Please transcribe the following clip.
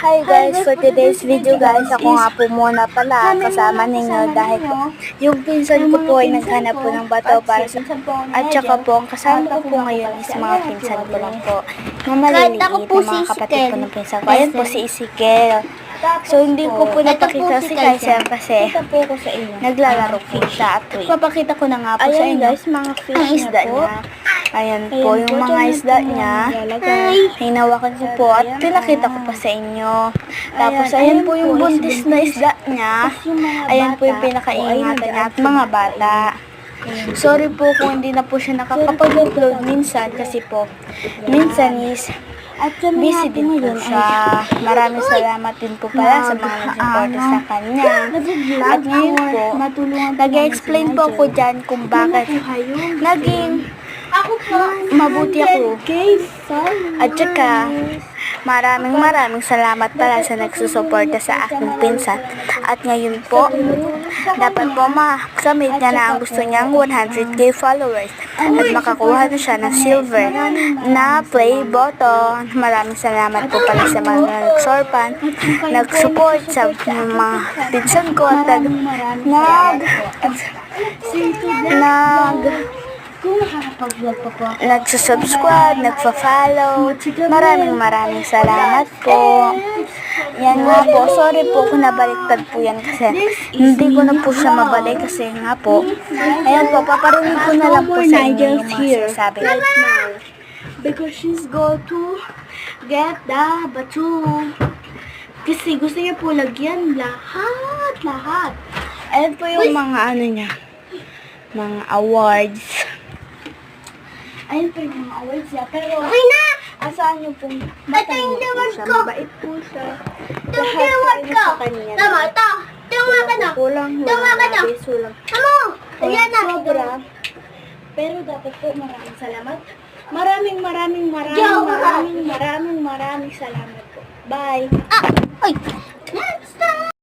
Hi guys, for today's video guys, ako nga po muna pala kasama ninyo dahil po, yung pinsan ko po ay naghanap po ng bato para sa at saka po ang kasama ko po ngayon is mga pinsan ko lang po na maliliit na mga kapatid po ng pinsan ko. Ayan po si Ezekiel. So hindi ko po napakita si Kaiser kasi naglalaro po siya at papakita ko na nga po sa inyo guys, mga fish isda niya. Ayan po yung mga isda niya. Hinawakan ko po at pinakita ko pa sa inyo. Tapos ayan po yung buntis na isda niya. Ayan po yung pinakaingatan niya at mga bata. Sorry po kung hindi na po siya nakakapag-upload minsan kasi po minsan is busy din po siya. Maraming salamat din po pala sa mga nag-support sa kanya. At ngayon po, nag-explain po ako dyan kung bakit naging mabuti ako. At saka, maraming salamat pala sa nagsusuporta sa aking pinsan. At ngayon po, dapat po makamit niya na ang gusto niyang 100k followers. At makakuha na siya ng silver na play button. Maraming salamat po pala sa mga nagsorpan, nag-support sa mga pinsan ko at nagsusubscribe, nagpa-follow. Maraming salamat po. Yan nga po. Sorry po kung nabaliktad po yan kasi hindi ko na po siya mabalik kasi nga po. Ayan po, paparinig ko na lang po sa inyo yung mga sinasabi. Because she's go to get the bato. Kasi gusto niya po lagyan lahat. Ayan po yung mga ano niya, mga awards. Ayun po yung mga awards niya. Pero, asahan niyo pong matalino po siya. Mabait po siya. Lahat po sa kanya. Tama, ito. Tama ka na. Kulang beso lang. Ayan na. Sobra. Pero dapat po maraming salamat. Maraming salamat po. Bye. Ay!